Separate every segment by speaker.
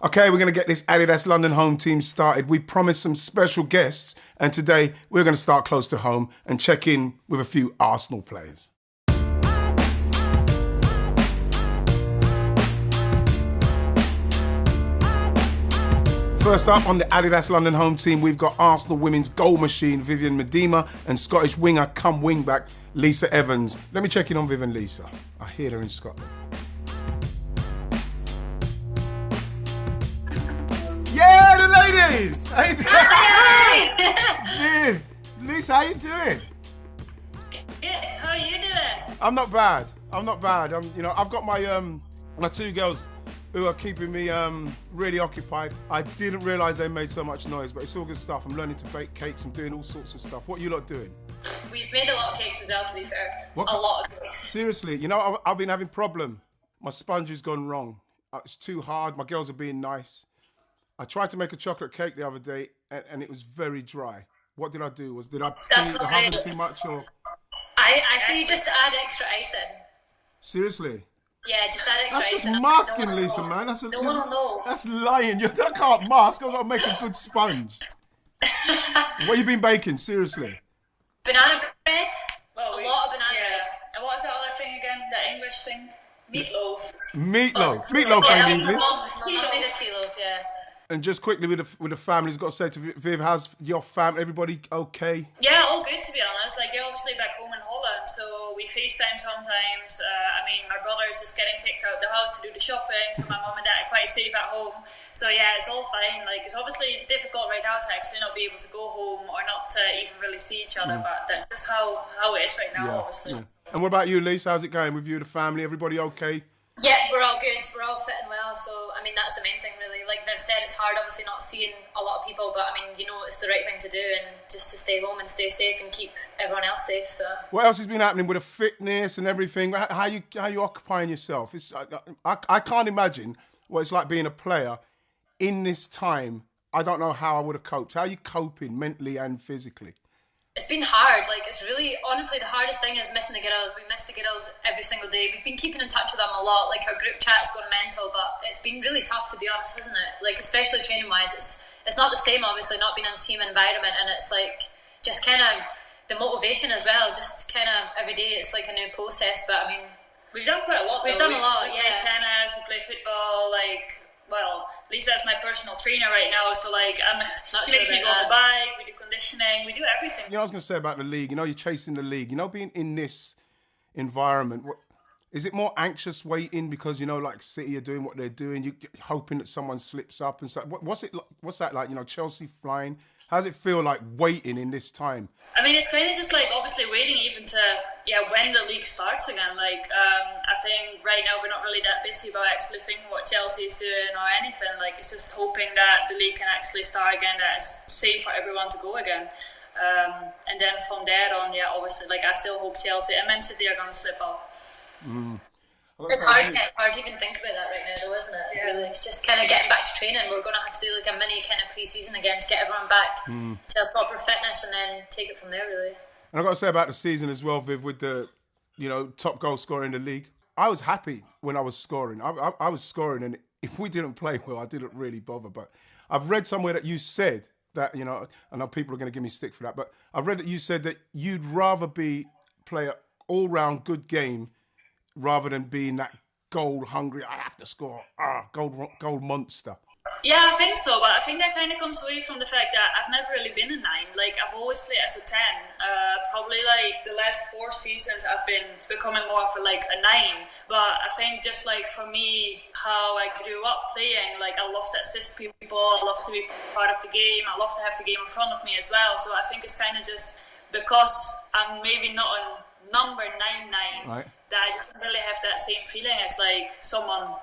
Speaker 1: Okay, we're going to get this Addidas London home team started. We promised some special guests, and today we're going to start close to home and check in with a few Arsenal players. First up on the Addidas London home team, we've got Arsenal women's goal machine, Vivianne Miedema, and Scottish winger come wingback, Lisa Evans. Let me check in on Viv and Lisa. I hear her in Scotland. Yeah, the ladies! How you doing?
Speaker 2: Hi!
Speaker 1: Viv, Lisa, how you doing?
Speaker 2: Good, how are you doing?
Speaker 1: I'm not bad. I've got my two girls who are keeping me really occupied. I didn't realise they made so much noise, but it's all good stuff. I'm learning to bake cakes. I'm doing all sorts of stuff. What are you lot doing?
Speaker 2: We've made a lot of cakes as well, to be fair.
Speaker 1: What?
Speaker 2: A lot of cakes.
Speaker 1: Seriously, I've been having problem. My sponge has gone wrong. It's too hard. My girls are being nice. I tried to make a chocolate cake the other day, and it was very dry. What did I do? Did I preheat the oven too much, or?
Speaker 2: I say just add extra icing.
Speaker 1: Seriously?
Speaker 2: Yeah, just add extra icing.
Speaker 1: That's just masking, Lisa, man.
Speaker 2: No one will know.
Speaker 1: That's lying. That can't mask. I've got to make a good sponge. What have you been baking? Seriously?
Speaker 2: Banana bread. Well, a lot of banana bread.
Speaker 3: And what's that other thing again? The English thing? Meatloaf.
Speaker 1: Meatloaf in English.
Speaker 2: Mum's made a tea loaf, yeah.
Speaker 1: And just quickly with the families, got to say to Viv, how's your family? Everybody okay?
Speaker 3: Yeah, all good to be honest. Like, they're obviously back home in Holland, so we FaceTime sometimes. My brother is just getting kicked out of the house to do the shopping, so my mum and dad are quite safe at home. So yeah, it's all fine. Like, it's obviously difficult right now to actually not be able to go home or not to even really see each other, but that's just how it is right now, obviously.
Speaker 1: Yeah. And what about you, Lisa? How's it going with you, the family? Everybody okay?
Speaker 2: Yeah, we're all good. We're all fit and well. So, that's the main thing, really. Like they've said, it's hard, obviously, not seeing a lot of people. But, it's the right thing to do, and just to stay home and stay safe and keep everyone else safe. So,
Speaker 1: what else has been happening with the fitness and everything? How you occupying yourself? I can't imagine what it's like being a player in this time. I don't know how I would have coped. How are you coping mentally and physically?
Speaker 2: It's been hard. Like, it's really, honestly, the hardest thing is missing the girls. We miss the girls every single day. We've been keeping in touch with them a lot. Like, our group chat's gone mental, but it's been really tough, to be honest, isn't it? Like, especially training-wise, it's not the same, obviously, not being in the team environment, and it's like just kind of the motivation as well. Just kind of every day, it's like a new process. But
Speaker 3: we've done quite a lot.
Speaker 2: We've done a lot.
Speaker 3: We play tennis, we play football. Lisa's my personal trainer right now, so she makes me go on the bike. We do conditioning, we do everything.
Speaker 1: I was going to say about the league. You're chasing the league. Being in this environment, is it more anxious waiting because like City are doing what they're doing? You're hoping that someone slips up and stuff. What's that like? Chelsea flying. How does it feel like waiting in this time?
Speaker 3: It's kind of just like obviously waiting even to when the league starts again. I think right now we're not really that busy about actually thinking what Chelsea is doing or anything. Like, it's just hoping that the league can actually start again, that it's safe for everyone to go again. And then from there on, obviously, I still hope Chelsea and Man City are going to slip off.
Speaker 2: It's hard to even think about that right now, though, isn't it? Yeah. Really, it's just kind of getting back to training. We're going to have to do like a mini kind of pre-season again to get everyone back to proper fitness, and then take it from there, really.
Speaker 1: And I've got to say about the season as well, Viv, with the top goal scorer in the league. I was happy when I was scoring. I was scoring, and if we didn't play well, I didn't really bother. But I've read somewhere that you said that, I know people are going to give me stick for that, but I've read that you said that you'd rather play an all-round good game rather than being that goal-hungry, I have to score, goal monster.
Speaker 3: Yeah, I think so, but I think that kind of comes away from the fact that I've never really been a 9. I've always played as a 10. Probably the last 4 seasons I've been becoming more of a 9. But I think just for me, how I grew up playing, I love to assist people, I love to be part of the game, I love to have the game in front of me as well. So I think it's kind of just because I'm maybe not a number 9,
Speaker 1: right,
Speaker 3: that I don't really have that same feeling as someone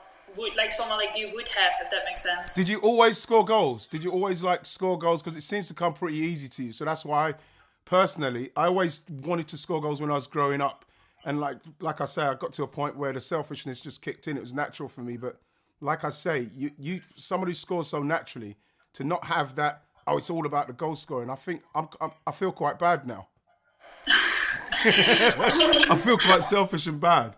Speaker 3: like you would have, if that makes sense.
Speaker 1: Did you always score goals? Did you always score goals? Because it seems to come pretty easy to you. So that's why, personally, I always wanted to score goals when I was growing up. And like I say, I got to a point where the selfishness just kicked in. It was natural for me. But like I say, you somebody who scores so naturally, to not have that, it's all about the goal scoring. I think I feel quite bad now. I feel quite selfish and bad.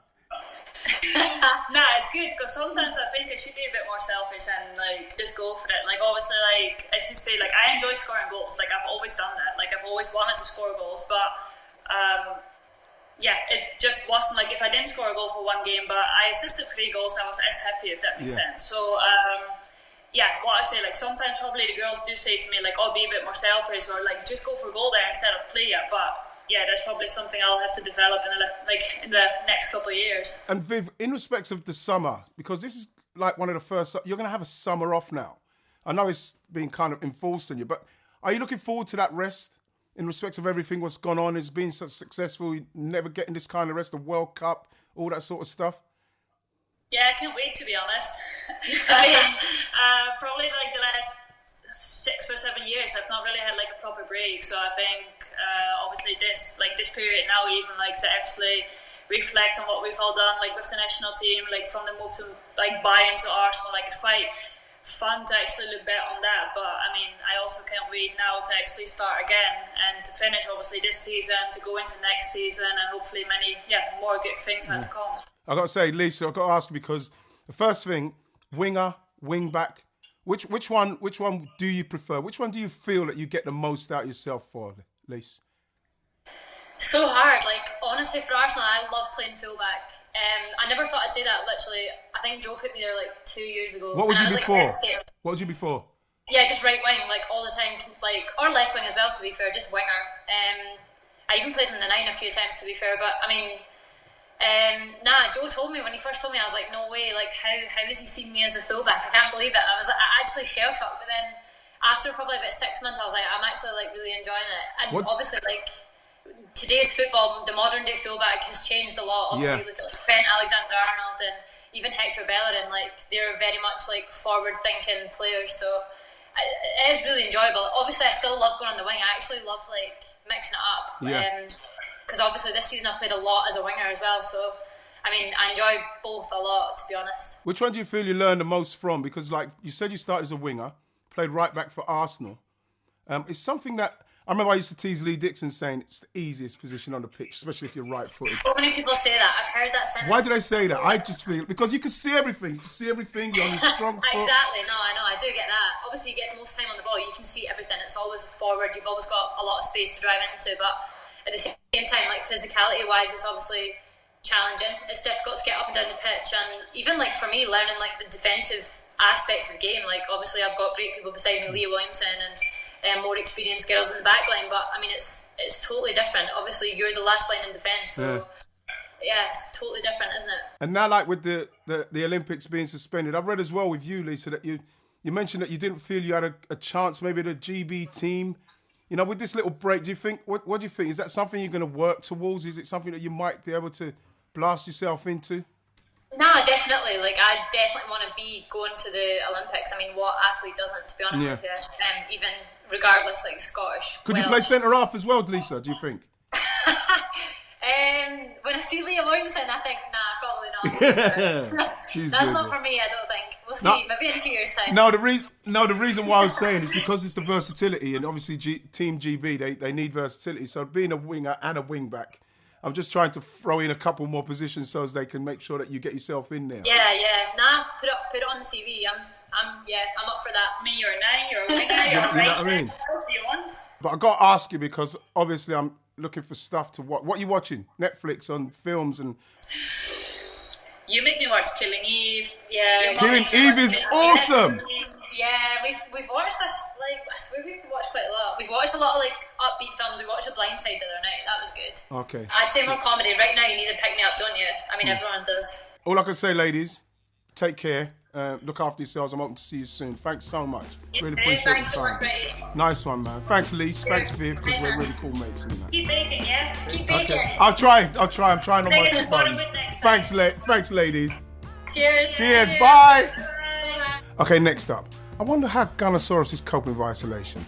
Speaker 3: Nah, it's good because sometimes I think I should be a bit more selfish and like just go for it. Like obviously, like I should say, like I enjoy scoring goals. Like I've always done that. Like I've always wanted to score goals, but yeah, it just wasn't like if I didn't score a goal for one game, but I assisted 3 goals, I was as happy, if that makes sense. So yeah, what I say, like sometimes probably the girls do say to me like, oh, be a bit more selfish or like just go for a goal there instead of play it, but. Yeah, that's probably something I'll have to develop in the next couple of years.
Speaker 1: And Viv, in respects of the summer, because this is like one of the first, you're going to have a summer off now. I know it's been kind of enforced on you, but are you looking forward to that rest in respects of everything what's gone on? It's been so successful, you never getting this kind of rest, the World Cup, all that sort of stuff.
Speaker 3: Yeah, I can't wait to be honest. I mean, probably like the last 6 or 7 years I've not really had like a proper break, so I think obviously this period now, even like to actually reflect on what we've all done like with the national team, like from the move to like buy into Arsenal, like it's quite fun to actually look back on that. But I mean, I also can't wait now to actually start again and to finish obviously this season, to go into next season, and hopefully many more good things are to come.
Speaker 1: I got to say, Lisa, I got to ask you, because the first thing, winger, wing back, which one do you prefer? Which one do you feel that you get the most out of yourself for, Lisa?
Speaker 2: So hard. Like honestly, for Arsenal, I love playing fullback. I never thought I'd say that. Literally, I think Joe put me there like 2 years ago.
Speaker 1: What was you before?
Speaker 2: Like,
Speaker 1: what was you before?
Speaker 2: Yeah, just right wing, like all the time, like or left wing as well. To be fair, just winger. I even played in the 9 a few times. To be fair, but I mean. Joe told me when he first told me, I was like, no way, like how has he seen me as a fullback? I can't believe it. I actually shell shocked, but then after probably about 6 months I was like, I'm actually like really enjoying it. And obviously like today's football, the modern day fullback has changed a lot. Obviously look at like Trent Alexander-Arnold and even Hector Bellerin, like they're very much like forward thinking players, so it is really enjoyable. Obviously I still love going on the wing. I actually love like mixing it up. Because obviously this season I've played a lot as a winger as well, so I mean I enjoy both a lot, to be honest.
Speaker 1: Which one do you feel you learned the most from? Because like you said, you started as a winger, played right back for Arsenal. It's something that I remember I used to tease Lee Dixon saying it's the easiest position on the pitch, especially if you're right-footed.
Speaker 2: So many people say that. I've heard that sentence.
Speaker 1: Why did I say that? I just feel because you can see everything. You can see everything. You're on your strong foot.
Speaker 2: Exactly. No, I know. I do get that. Obviously, you get most time on the ball. You can see everything. It's always forward. You've always got a lot of space to drive into, but at the same time, like physicality-wise, it's obviously challenging. It's difficult to get up and down the pitch, and even like for me, learning like the defensive aspects of the game. Like obviously, I've got great people beside me, Leah Williamson, and more experienced girls in the back line. But I mean, it's totally different. Obviously, you're the last line in defence, so yeah, it's totally different, isn't it?
Speaker 1: And now, like with the Olympics being suspended, I've read as well with you, Lisa, that you mentioned that you didn't feel you had a chance, maybe the GB team. You know, with this little break, do you think? What do you think? Is that something you're going to work towards? Is it something that you might be able to blast yourself into?
Speaker 2: No, definitely. Like, I definitely want to be going to the Olympics. I mean, what athlete doesn't, to be honest with you? Even regardless, like Scottish.
Speaker 1: Could you play centre half as well, Lisa? Do you think?
Speaker 2: When I see Leah Williamson, I think, nah, probably not. That's not for me, I don't think. We'll see. Maybe in a few years' time.
Speaker 1: No, the reason why I was saying is because it's the versatility, and obviously Team GB, they need versatility. So being a winger and a wing back, I'm just trying to throw in a couple more positions so as they can make sure that you get yourself in there.
Speaker 2: Yeah. Nah, put it on the CV. I'm up for that.
Speaker 3: I mean, you're a 9, you're a winger, you're a right.
Speaker 1: You know what I mean?
Speaker 3: You want.
Speaker 1: But I got to ask you, because obviously I'm looking for stuff to watch. What are you watching? Netflix, on films and...
Speaker 3: You make me watch Killing Eve.
Speaker 2: Yeah.
Speaker 1: Killing Eve is awesome.
Speaker 2: Yeah, we've watched this, like, I swear we've watched quite a lot. We've watched a lot of, like, upbeat films. We watched The Blind Side the other night. That was good.
Speaker 1: Okay.
Speaker 2: I'd say more comedy. Right now you need to pick me up, don't you? I mean, everyone does.
Speaker 1: All I can say, ladies, take care. Look after yourselves. I'm hoping to see you soon. Thanks so much. Really appreciate the time.
Speaker 2: Thanks so much, Brady.
Speaker 1: Nice one, man. Thanks, Lise. Thanks, Viv, because we're really cool mates. And that.
Speaker 3: Keep baking, yeah?
Speaker 2: Keep baking.
Speaker 1: Okay. I'll try. I'm trying on my phone. Thanks, ladies.
Speaker 2: Cheers.
Speaker 1: Bye. Okay, next up. I wonder how Gunnosaurus is coping with isolation.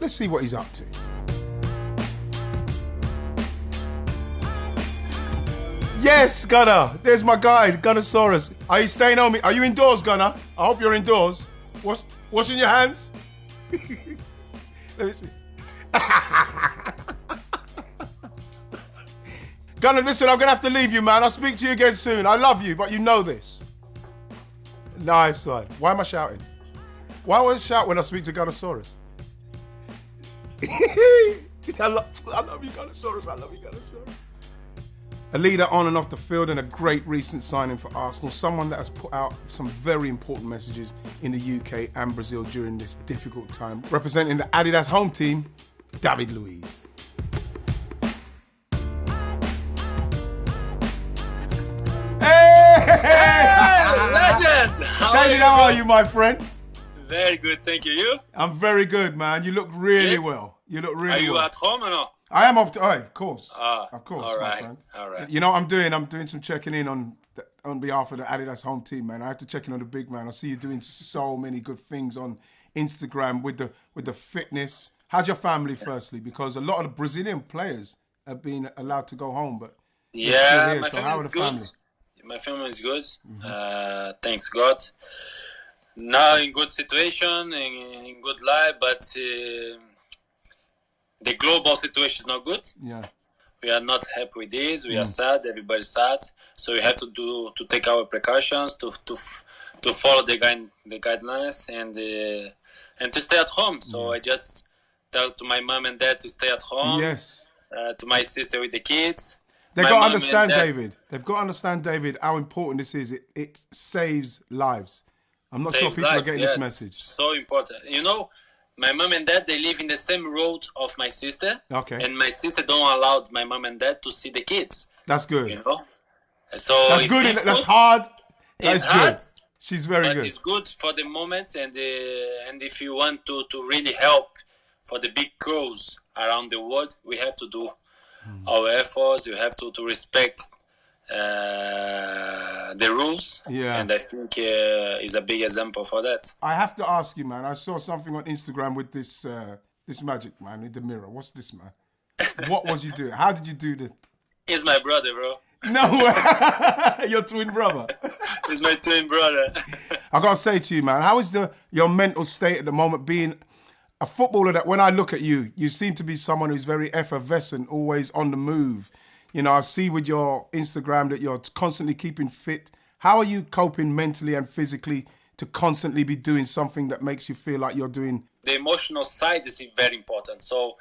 Speaker 1: Let's see what he's up to. Yes, Gunnar. There's my guy, Gunnosaurus. Are you staying home? Are you indoors, Gunnar? I hope you're indoors. Washing your hands? Let me see. Gunnar, listen, I'm going to have to leave you, man. I'll speak to you again soon. I love you, but you know this. Nice one. Why am I shouting? Why always shout when I speak to Gunnosaurus? I love you, Gunnosaurus. I love you, Gunnosaurus. A leader on and off the field and a great recent signing for Arsenal. Someone that has put out some very important messages in the UK and Brazil during this difficult time. Representing the Addidas home team, David Luiz.
Speaker 4: Hey, legend!
Speaker 1: David, how are you, my friend?
Speaker 4: Very good, thank you. You?
Speaker 1: I'm very good, man. You look really
Speaker 4: Good?
Speaker 1: well. You look really
Speaker 4: Are you
Speaker 1: well.
Speaker 4: at home or no?
Speaker 1: I am up to, of course. Of course,
Speaker 4: all
Speaker 1: my
Speaker 4: right,
Speaker 1: friend.
Speaker 4: all right.
Speaker 1: You know what I'm doing? I'm doing some checking in on behalf of the Adidas home team, man. I have to check in on the big man. I see you doing so many good things on Instagram with the fitness. How's your family, firstly? Because a lot of the Brazilian players have been allowed to go home, but they're still
Speaker 4: Yeah,
Speaker 1: here.
Speaker 4: my
Speaker 1: So how
Speaker 4: family
Speaker 1: are
Speaker 4: is
Speaker 1: the
Speaker 4: good.
Speaker 1: family?
Speaker 4: My family is good. Thanks God. Now in good situation, in good life, but the global situation is not good.
Speaker 1: Yeah.
Speaker 4: We are not happy with this. We are sad. Everybody's sad. So we have to take our precautions to follow the guidelines and to stay at home. So I just tell to my mom and dad to stay at home.
Speaker 1: Yes.
Speaker 4: To my sister with the kids.
Speaker 1: They've
Speaker 4: My
Speaker 1: got to
Speaker 4: mom
Speaker 1: understand,
Speaker 4: and dad-
Speaker 1: David. They've got to understand, David, how important this is. It saves lives. I'm not sure
Speaker 4: Saves
Speaker 1: people are
Speaker 4: life,
Speaker 1: getting
Speaker 4: yeah,
Speaker 1: this
Speaker 4: it's
Speaker 1: message.
Speaker 4: So important. You know, my mom and dad, they live in the same road of my sister.
Speaker 1: Okay.
Speaker 4: And my sister don't allow my mom and dad to see the kids.
Speaker 1: That's good.
Speaker 4: You know? So
Speaker 1: That's
Speaker 4: it's
Speaker 1: good.
Speaker 4: difficult.
Speaker 1: That's hard. That
Speaker 4: It's
Speaker 1: is
Speaker 4: hard,
Speaker 1: good. She's very
Speaker 4: but
Speaker 1: good.
Speaker 4: it's good for the moment. And if you want to really help for the big cause around the world, we have to do our efforts. You have to respect the rules.
Speaker 1: Yeah.
Speaker 4: And I think is a big example for that.
Speaker 1: I have to ask you, man. I saw something on Instagram with this magic man with the mirror. What's this, man? What was you doing? How did you do this?
Speaker 4: He's my brother, bro.
Speaker 1: No way. Your twin brother.
Speaker 4: He's my twin brother.
Speaker 1: I gotta say to you, man, how is your mental state at the moment being a footballer that when I look at you, you seem to be someone who's very effervescent, always on the move. You know, I see with your Instagram that you're constantly keeping fit. How are you coping mentally and physically to constantly be doing something that makes you feel like you're doing?
Speaker 4: The emotional side is very important. So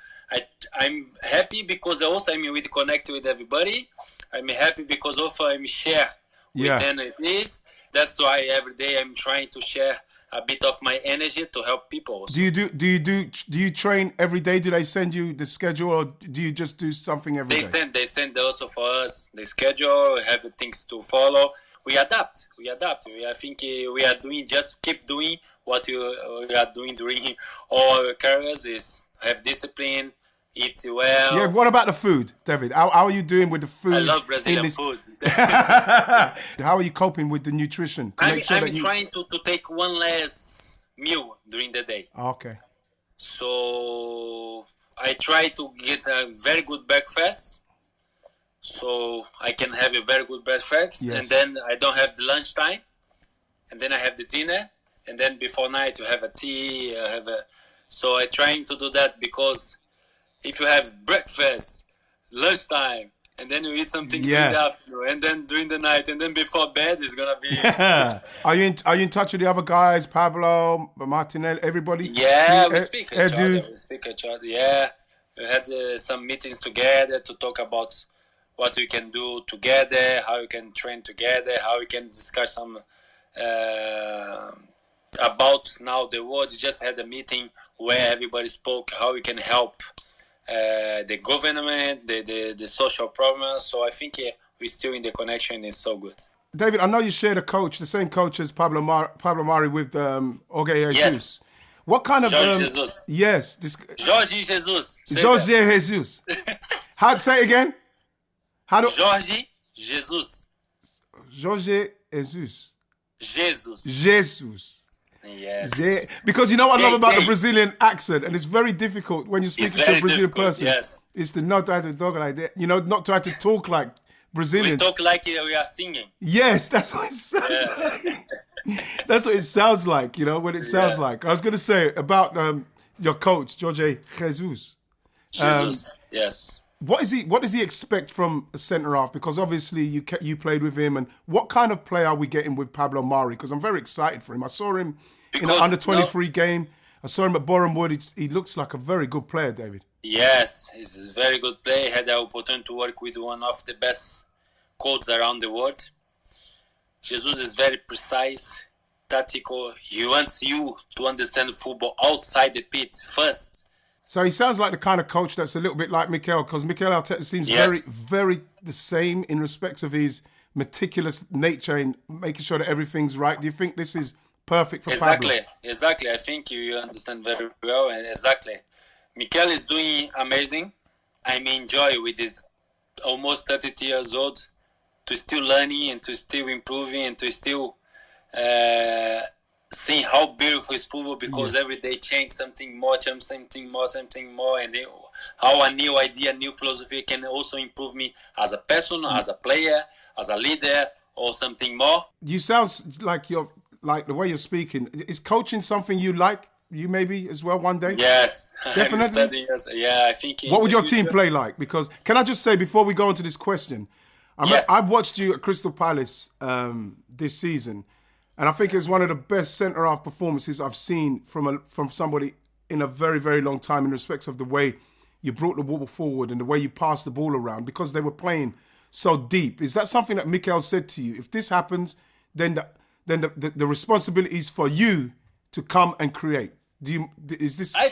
Speaker 4: I'm happy because also I'm with connect with everybody. I'm happy because also I'm share with them this. That's why every day I'm trying to share a bit of my energy to help people also.
Speaker 1: Do you train every day? Do they send you the schedule, or do you just do something every day?
Speaker 4: They send also for us the schedule. We have things to follow. We adapt. I think we are keep doing what we are doing during all our careers is have discipline, eat well.
Speaker 1: Yeah, what about the food, David? How are you doing with the food?
Speaker 4: I love Brazilian food.
Speaker 1: How are you coping with the nutrition?
Speaker 4: I'm trying to take one less meal during the day.
Speaker 1: Okay.
Speaker 4: So I try to get a very good breakfast. So I can have a very good breakfast.
Speaker 1: Yes.
Speaker 4: And then I don't have the lunchtime. And then I have the dinner. And then before night you have a tea. So I'm trying to do that because if you have breakfast, lunchtime, and then you eat something during the afternoon, and then during the night, and then before bed, it's gonna be.
Speaker 1: Are you in touch with the other guys, Pablo, Martinelli, everybody?
Speaker 4: Yeah, we speak each other. Yeah, we had some meetings together to talk about what we can do together, how we can train together, how we can discuss some about now the world. We just had a meeting where everybody spoke how we can help the government, the social problems. So I think we're still in the connection. It's so good.
Speaker 1: David, I know you share the same coach as Pablo Mari with Jorge Jesus.
Speaker 4: Yes.
Speaker 1: What kind of
Speaker 4: Jorge Jesus?
Speaker 1: Yes,
Speaker 4: Jorge Jesus.
Speaker 1: Jorge Jesus. How to say it again?
Speaker 4: Jorge Jesus.
Speaker 1: Jorge Jesus.
Speaker 4: Jesus. Yes.
Speaker 1: Because you know what I love about the Brazilian accent, and it's very difficult when you're speaking to a Brazilian person.
Speaker 4: Yes.
Speaker 1: It's to not try to talk like that. You know, not try to talk like Brazilians.
Speaker 4: We talk like we are singing.
Speaker 1: Yes, that's what it sounds like. That's what it sounds like, you know, what it sounds like. I was going to say about your coach, Jorge Jesus.
Speaker 4: Jesus, yes.
Speaker 1: What does he expect from a centre half? Because obviously you played with him, and what kind of player are we getting with Pablo Mari? Because I'm very excited for him. I saw him in an under-23 game. I saw him at Boreham Wood. He looks like a very good player, David.
Speaker 4: Yes, he's a very good player. Had the opportunity to work with one of the best coaches around the world. Jesus is very precise, tactical. He wants you to understand football outside the pitch first.
Speaker 1: So he sounds like the kind of coach that's a little bit like Mikel, because Mikel Arteta seems very, very the same in respects of his meticulous nature in making sure that everything's right. Do you think this is perfect for Pablo?
Speaker 4: Exactly. I think you understand very well, and exactly. Mikel is doing amazing. I'm enjoying with it. Almost 30 years old, to still learning and to still improving and to still seeing how beautiful is football, because every day change something more, and how a new idea, new philosophy can also improve me as a person, as a player, as a leader, or something more.
Speaker 1: You sound like the way you're speaking. Is coaching something you like? You maybe as well one day?
Speaker 4: Yes,
Speaker 1: definitely.
Speaker 4: Yeah, I think.
Speaker 1: What would your team play like? Because can I just say before we go into this question, I've watched you at Crystal Palace this season. And I think it's one of the best centre-half performances I've seen from somebody in a very, very long time in respects of the way you brought the ball forward and the way you passed the ball around, because they were playing so deep. Is that something that Mikel said to you? If this happens, then the responsibility is for you to come and create. Is this?
Speaker 4: I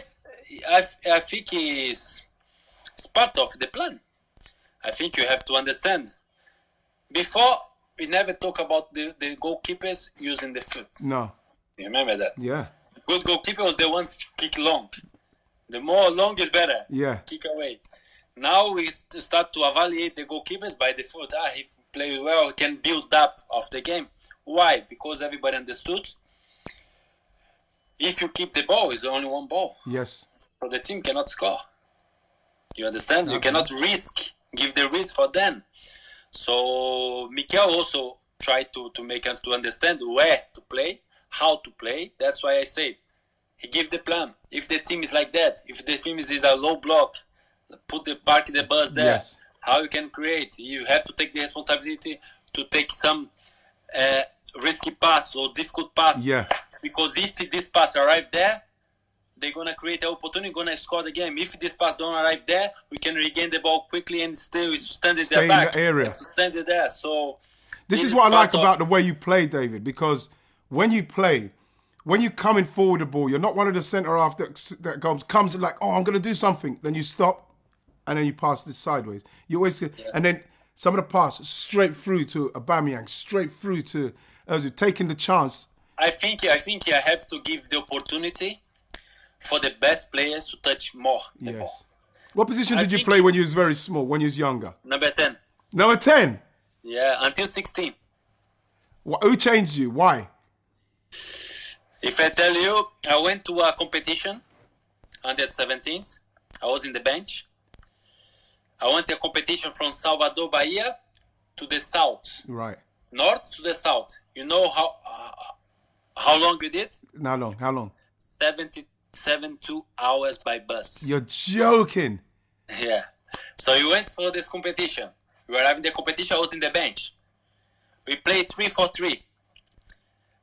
Speaker 4: think it's part of the plan. I think you have to understand. Before, we never talk about the goalkeepers using the foot. No. You remember that?
Speaker 1: Yeah.
Speaker 4: Good goalkeeper was the ones kick long. The more long is better.
Speaker 1: Yeah.
Speaker 4: Kick away. Now we start to evaluate the goalkeepers by the foot. He played well, he can build up of the game. Why? Because everybody understood. If you keep the ball, it's only one ball.
Speaker 1: Yes.
Speaker 4: So the team cannot score. You understand? Okay. You cannot give the risk for them. So Mikel also tried to make us to understand where to play, how to play. That's why I say he give the plan. If the team is like that, if the team is a low block, park the bus there. Yes. How you can create? You have to take the responsibility to take some risky pass or difficult pass.
Speaker 1: Yeah.
Speaker 4: Because if this pass arrive there, they're going to create an opportunity, going to score the game. If this pass don't arrive there, we can regain the ball quickly and still stand in the back.
Speaker 1: In the area.
Speaker 4: Stand it there. So
Speaker 1: this is what I like about the way you play, David, because when you play, when you come in forward the ball, you're not one of the centre-half that comes like, oh, I'm going to do something. Then you stop, and then you pass this sideways. You always, and then some of the pass straight through to Aubameyang, straight through to taking the chance.
Speaker 4: I think you have to give the opportunity for the best players to touch more the ball.
Speaker 1: What position did you play when you was very small, when you was younger?
Speaker 4: Number 10.
Speaker 1: Number 10?
Speaker 4: Yeah, until 16.
Speaker 1: Who changed you? Why?
Speaker 4: If I tell you, I went to a competition under 17s. I was in the bench. I went to a competition from Salvador, Bahia to the south.
Speaker 1: Right.
Speaker 4: North to the south. You know how long you did?
Speaker 1: How long?
Speaker 4: 72 hours by bus.
Speaker 1: You're joking.
Speaker 4: Yeah. So we went for this competition. We were having the competition. I was in the bench. We played 3-4-3.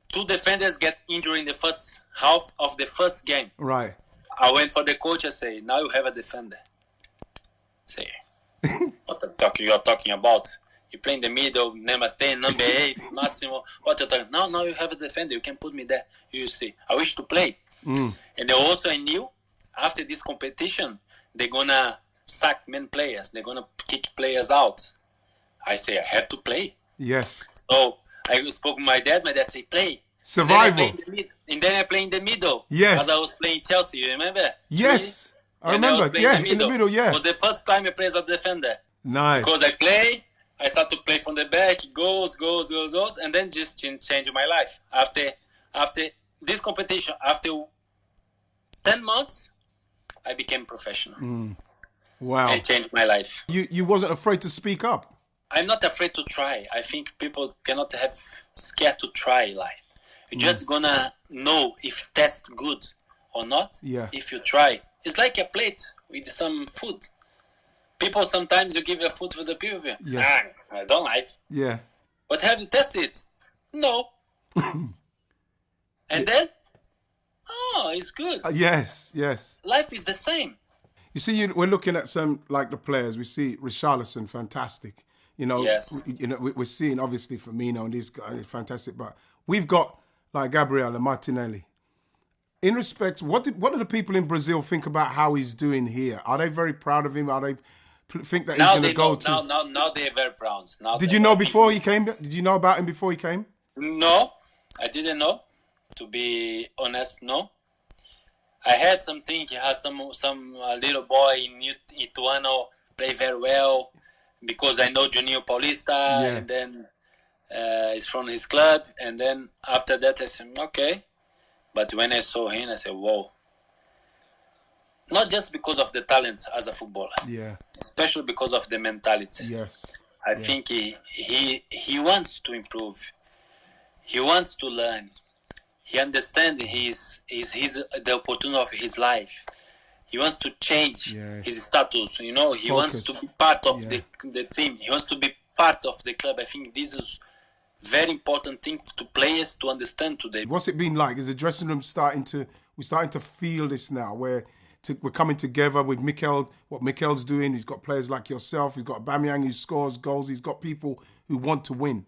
Speaker 4: 2 defenders get injured in the first half of the first game.
Speaker 1: Right.
Speaker 4: I went for the coach and say, now you have a defender. Say, what you're talking about? You play in the middle, number 10, number 8, Massimo. What you're talking? No, you have a defender. You can put me there. You see. I wish to play. And also I knew after this competition, they're going to sack men players. They're going to kick players out. I say, I have to play.
Speaker 1: Yes.
Speaker 4: So I spoke with my dad. My dad said, play.
Speaker 1: Survival.
Speaker 4: And then I play in the middle.
Speaker 1: Yes.
Speaker 4: As I was playing Chelsea, you remember?
Speaker 1: Yes. I remember. Yeah, in the middle, yeah.
Speaker 4: It was the first time I played as a defender.
Speaker 1: Nice.
Speaker 4: Because I start to play from the back, goes, and then just change my life. After this competition, after 10 months, I became professional.
Speaker 1: Wow.
Speaker 4: And changed my life.
Speaker 1: You wasn't afraid to speak up?
Speaker 4: I'm not afraid to try. I think people cannot have scared to try life. You're just gonna know if that's good or not if you try. It's like a plate with some food. People sometimes you give your food for the PPV.
Speaker 1: Yes.
Speaker 4: I don't like.
Speaker 1: Yeah.
Speaker 4: But have you tested? No. And then, it's good.
Speaker 1: Yes, yes.
Speaker 4: Life is the same.
Speaker 1: You see, we're looking at some, like the players. We see Richarlison, fantastic. You know,
Speaker 4: Yes.
Speaker 1: We're seeing, obviously, Firmino and these guys, fantastic. But we've got, like, Gabriel and Martinelli. In respect, what do the people in Brazil think about how he's doing here? Are they very proud of him? Are they think that he's going to go to...
Speaker 4: Now they're very proud.
Speaker 1: Did you know before he came? Did you know about him before he came?
Speaker 4: No, I didn't know. To be honest, no. I heard something. He has some little boy in Ituano play very well because I know Juninho Paulista, and then it's from his club. And then after that, I said, okay. But when I saw him, I said, whoa. Not just because of the talent as a footballer, especially because of the mentality.
Speaker 1: Yes,
Speaker 4: I think he wants to improve. He wants to learn. He understands the opportunity of his life. He wants to change his status. You know, he wants to be part of the team. He wants to be part of the club. I think this is very important thing to players to understand today.
Speaker 1: What's it been like? Is the dressing room starting to feel this now, where we're coming together with Mikel, what Mikel's doing? He's got players like yourself. He's got Aubameyang who scores goals. He's got people who want to win.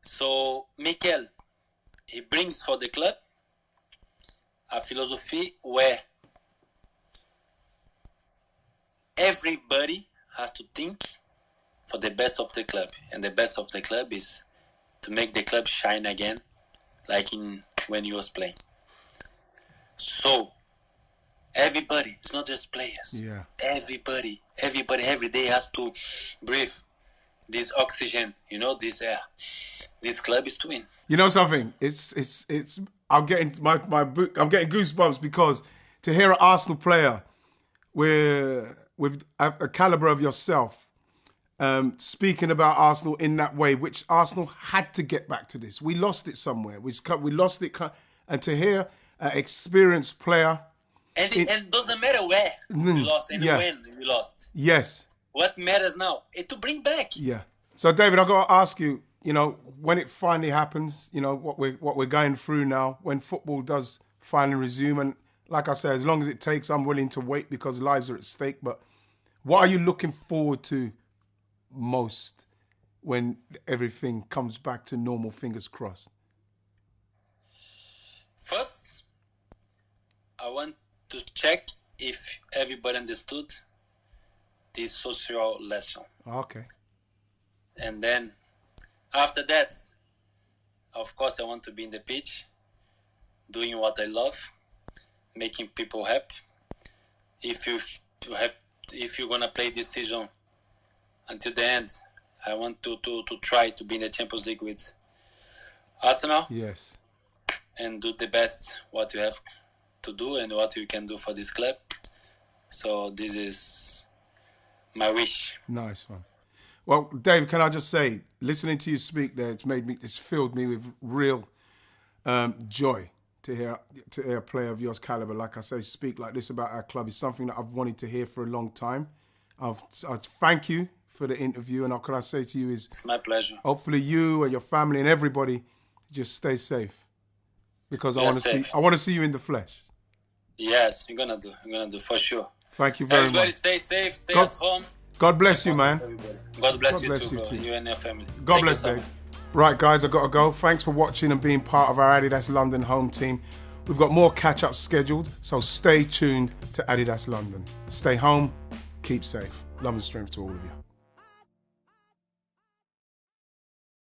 Speaker 4: So Mikel, he brings for the club a philosophy where everybody has to think for the best of the club. And the best of the club is to make the club shine again, like when he was playing. So everybody, it's not just players.
Speaker 1: Yeah.
Speaker 4: Everybody every day has to breathe this oxygen, this air. This club is to win. You know
Speaker 1: something? It's. I'm getting I'm getting goosebumps because to hear an Arsenal player with a caliber of yourself speaking about Arsenal in that way, which Arsenal had to get back to this. We lost it somewhere. We lost it, and to hear an experienced player,
Speaker 4: and it doesn't matter where we lost and when we lost.
Speaker 1: Yes.
Speaker 4: What matters now is to bring back.
Speaker 1: Yeah. So David, I've got to ask you. When it finally happens, what we're going through now, when football does finally resume, and like I said, as long as it takes, I'm willing to wait because lives are at stake. But what are you looking forward to most when everything comes back to normal, fingers crossed?
Speaker 4: First, I want to check if everybody understood this social lesson.
Speaker 1: Okay.
Speaker 4: And then after that, of course, I want to be in the pitch, doing what I love, making people happy. If you're gonna play this season until the end, I want to try to be in the Champions League with Arsenal.
Speaker 1: Yes.
Speaker 4: And do the best what you have to do and what you can do for this club. So this is my wish.
Speaker 1: Nice one. Well, Dave, can I just say, listening to you speak there, it's filled me with real joy to hear a player of yours caliber, like I say, speak like this about our club. It's something that I've wanted to hear for a long time. I thank you for the interview, and all can I say to you is,
Speaker 4: it's my pleasure.
Speaker 1: Hopefully, you and your family and everybody just stay safe, because I want to see you in the flesh.
Speaker 4: Yes, I'm gonna do for sure.
Speaker 1: Thank you very much.
Speaker 4: Everybody stay safe, stay at home.
Speaker 1: God bless you, man.
Speaker 4: God bless you too. You and your family.
Speaker 1: God bless you. Right, guys, I've got to go. Thanks for watching and being part of our Addidas London home team. We've got more catch-ups scheduled, so stay tuned to Addidas London. Stay home, keep safe. Love and strength to all of you.